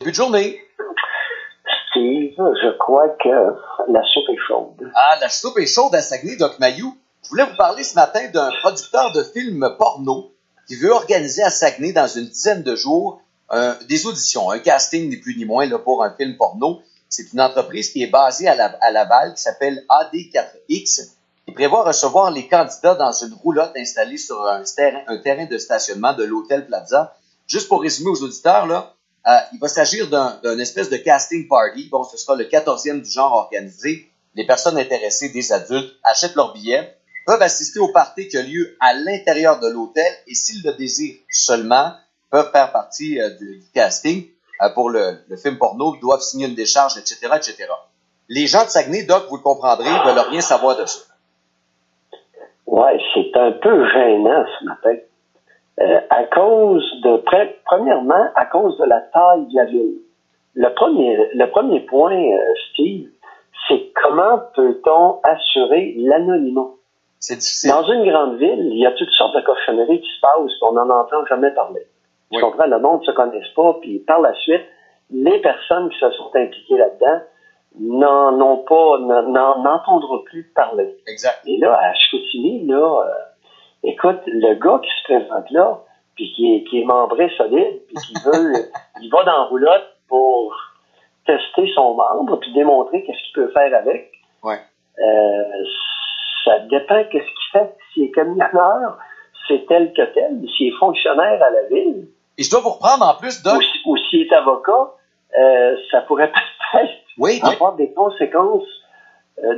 Début de journée. Steve, je crois que la soupe est chaude. Ah, la soupe est chaude à Saguenay, Doc Mayou. Je voulais vous parler ce matin d'un producteur de films porno qui veut organiser à Saguenay dans une dizaine de jours des auditions, un casting ni plus ni moins là, pour un film porno. C'est une entreprise qui est basée à Laval qui s'appelle AD4X qui prévoit recevoir les candidats dans une roulotte installée sur un terrain de stationnement de l'Hôtel Plaza. Juste pour résumer aux auditeurs, là, il va s'agir d'un espèce de casting party. Bon, ce sera le 14e du genre organisé. Les personnes intéressées, des adultes, achètent leurs billets, peuvent assister au party qui a lieu à l'intérieur de l'hôtel et, s'ils le désirent seulement, peuvent faire partie du casting pour le film porno, doivent signer une décharge, etc., etc. Les gens de Saguenay, Doc, vous le comprendrez, ne veulent rien savoir de ça. Ouais, c'est un peu gênant ce matin. Premièrement, à cause de la taille de la ville. Le premier point, Steve, c'est comment peut-on assurer l'anonymat? C'est difficile. Dans une grande ville, il y a toutes sortes de cochonneries qui se passent, on n'en entend jamais parler. Oui. Tu comprends? Le monde ne se connaisse pas, puis par la suite, les personnes qui se sont impliquées là-dedans n'entendront plus parler. Exact. Et là, à Chicoutimi, écoute, le gars qui se présente là, puis qui est membré solide, puis qui veut, il va dans la roulotte pour tester son membre, puis démontrer qu'est-ce qu'il peut faire avec. Ouais. Ça dépend qu'est-ce qu'il fait. S'il est camionneur, c'est tel que tel. S'il est fonctionnaire à la ville, Et je dois vous reprendre en plus, Doc. ou s'il est avocat, ça pourrait peut-être avoir des conséquences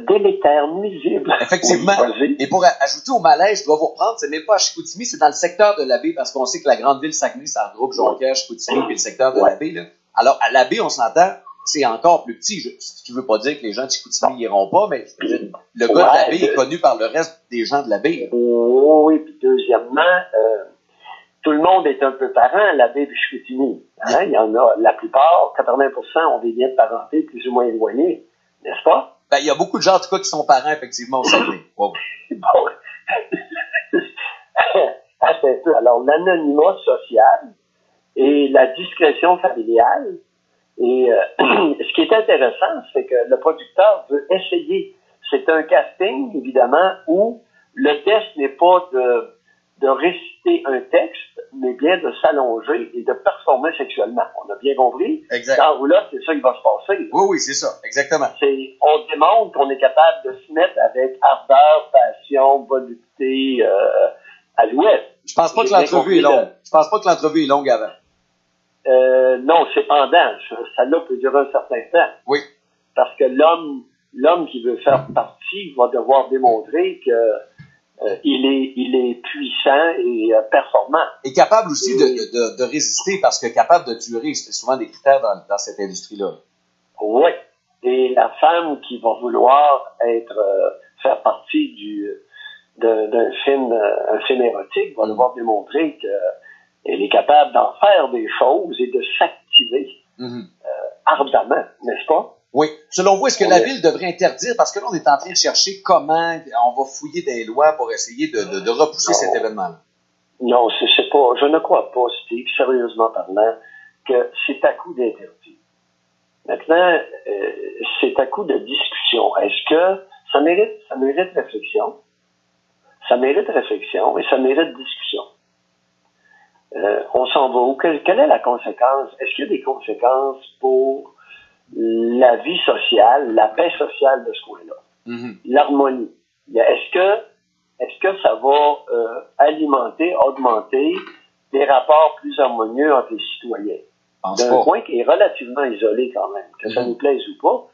délétères, nuisibles. Effectivement. Oui, et pour ajouter au malaise, je dois vous reprendre, c'est même pas à Chicoutimi, c'est dans le secteur de la baie, parce qu'on sait que la grande ville Saguenay, ça regroupe Jonquière, Chicoutimi, puis le secteur de la baie. Là. Alors, à la baie, on s'entend, c'est encore plus petit. Ce qui veut pas dire que les gens de Chicoutimi n'iront pas, mais je veux dire, le gars de la baie est connu par le reste des gens de la baie. Oui, puis deuxièmement, tout le monde est un peu parent à la baie de Chicoutimi. Hein? Il y en a, la plupart, 80% ont des liens de parenté plus ou moins éloignés, n'est-ce pas? Ben, il y a beaucoup de gens, en tout cas, qui sont parents, effectivement, au Saguenay. Bon. Attends un peu. Alors, l'anonymat social et la discrétion familiale. Et ce qui est intéressant, c'est que le producteur veut essayer. C'est un casting, évidemment, où le test n'est pas de réciter un texte, mais bien de s'allonger et de performer sexuellement. On a bien compris? Exact. Dans la roulotte, c'est ça qui va se passer. Oui, c'est ça, exactement. On démontre qu'on est capable de se mettre avec ardeur, passion, volupté à l'ouest. Je pense pas que l'entrevue est longue. Je pense pas que l'entrevue est longue avant. Non, c'est pendant. Ça-là peut durer un certain temps. Oui. Parce que l'homme qui veut faire partie va devoir démontrer que il est puissant et performant. Et capable aussi de résister, parce que capable de durer, c'est souvent des critères dans cette industrie-là. Oui. Et la femme qui va vouloir faire partie d'un film, un film érotique va devoir démontrer qu'elle est capable d'en faire des choses et de s'activer ardemment, n'est-ce pas? Oui. Selon vous, est-ce que la ville devrait interdire, parce que là, on est en train de chercher comment on va fouiller des lois pour essayer de repousser cet événement-là? Non, c'est pas, je ne crois pas, Steve, sérieusement parlant, que c'est à coup d'interdit. Maintenant, c'est à coup de discussion. Est-ce que ça mérite réflexion? Ça mérite réflexion et ça mérite discussion. On s'en va où? Quelle est la conséquence? Est-ce qu'il y a des conséquences pour la vie sociale, la paix sociale de ce coin-là? L'harmonie. Est-ce que ça va augmenter des rapports plus harmonieux entre les citoyens? D'un coin qui est relativement isolé quand même, que ça nous plaise ou pas.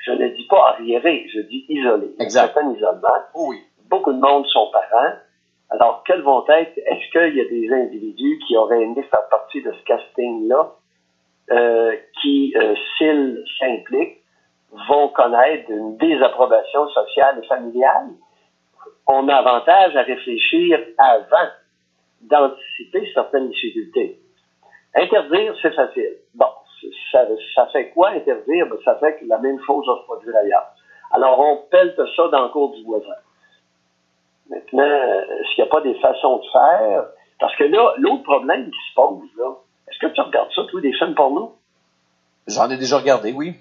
Je ne dis pas arriéré, je dis isolé. Exact. Un certain isolement. Oui. Beaucoup de monde sont parents. Alors, quels vont être, est-ce qu'il y a des individus qui auraient aimé faire partie de ce casting-là, qui, s'ils s'impliquent, vont connaître une désapprobation sociale et familiale? On a avantage à réfléchir avant d'anticiper certaines difficultés. Interdire, c'est facile. Bon, ça fait quoi interdire? Ben, ça fait que la même chose va se produire ailleurs. Alors, on pèle ça dans le cours du voisin. Maintenant, est-ce qu'il n'y a pas des façons de faire? Parce que là, l'autre problème qui se pose, là, est-ce que tu regardes ça, toi, des films porno? J'en ai déjà regardé, oui.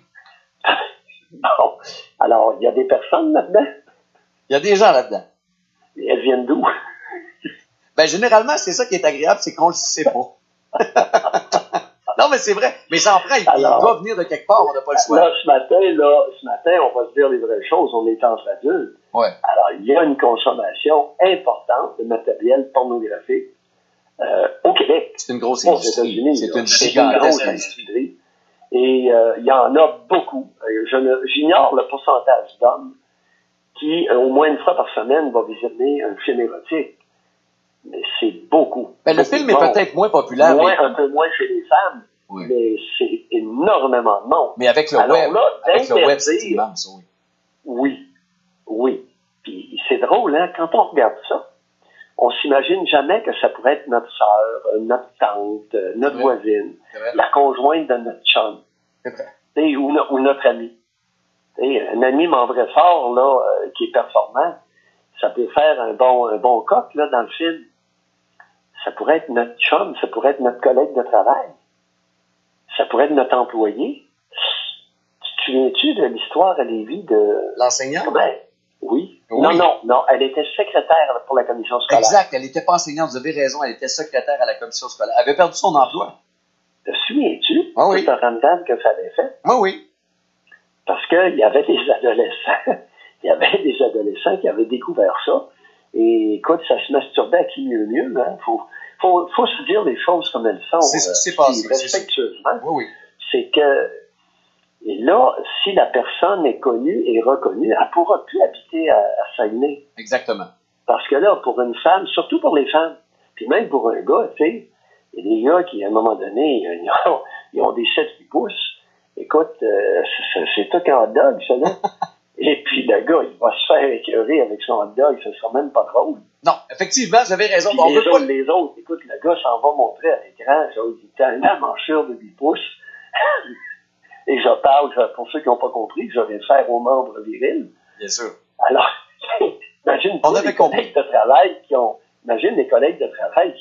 Bon. Alors, il y a des personnes là-dedans. Il y a des gens là-dedans. Et elles viennent d'où? Ben, généralement, c'est ça qui est agréable, c'est qu'on le sait pas. Non, mais c'est vrai. Mais ça en prend, il doit venir de quelque part, on n'a pas le choix. Là, ce matin, on va se dire les vraies choses, on est entre adultes. Ouais. Alors, il y a une consommation importante de matériel pornographique au Québec. C'est une grosse Aux industrie. États-Unis. C'est une grosse gigantesque industrie. Et il y en a beaucoup. J'ignore le pourcentage d'hommes qui, au moins une fois par semaine, va visionner un film érotique. Mais c'est beaucoup. Ben, le film est peut-être moins populaire. Un peu moins chez les femmes. Oui. Mais c'est énormément de monde. Mais avec le web, c'est immense, oui. Oui. Puis c'est drôle, hein, quand on regarde ça, on s'imagine jamais que ça pourrait être notre sœur, notre tante, notre voisine, la conjointe de notre chum. Ou notre ami. Un ami membré fort, là, qui est performant, ça peut faire un bon coq, là, dans le film. Ça pourrait être notre chum, ça pourrait être notre collègue de travail. Ça pourrait être notre employé. Tu te souviens-tu de l'histoire à Lévis de... L'enseignant? Oui. Non, elle était secrétaire pour la commission scolaire. Exact, elle n'était pas enseignante, vous avez raison, elle était secrétaire à la commission scolaire. Elle avait perdu son emploi. Te souviens-tu? Ah oui. C'est un random que ça avait fait? Ah oui. Parce qu'il y avait des adolescents. Il y avait des adolescents qui avaient découvert ça. Et écoute, ça se masturbait à qui mieux, hein. Faut se dire les choses comme elles sont. C'est ce qui s'est passé. Respectueusement. Oui. C'est que, et là, si la personne est connue et reconnue, elle ne pourra plus habiter à Saguenay. Exactement. Parce que là, pour une femme, surtout pour les femmes, puis même pour un gars, tu sais, il y a des gars qui, à un moment donné, ils ont des 7-8 pouces. Écoute, c'est tout qu'un hot dog, ça, là. Et puis, le gars, il va se faire écœurer avec son hot dog, ça sera même pas drôle. Non, effectivement, vous avez raison. Les autres, écoute, le gars s'en va montrer à l'écran, il dit, t'as une manchure de 8 pouces. Et je parle, pour ceux qui n'ont pas compris, que je vais faire aux membres virils. Bien sûr. Alors, imagine les collègues de travail qui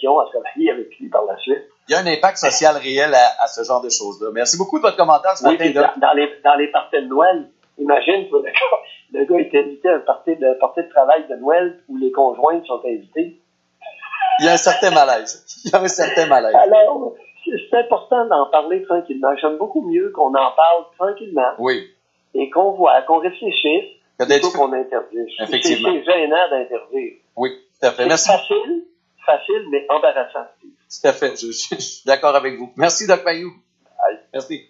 ont à travailler avec lui par la suite. Il y a un impact social réel à ce genre de choses-là. Merci beaucoup de votre commentaire ce matin. Dans les parties de Noël, imagine que le gars est invité à un party de travail de Noël où les conjointes sont invitées. Il y a un certain malaise. Alors, c'est important d'en parler tranquillement. J'aime beaucoup mieux qu'on en parle tranquillement. Oui. Et qu'on réfléchisse, plutôt qu'on interdise. Effectivement. C'est gênant d'interdire. Oui, tout à fait. Merci. Facile, mais embarrassant. Tout à fait. Je suis d'accord avec vous. Merci, Doc Mayou. Merci.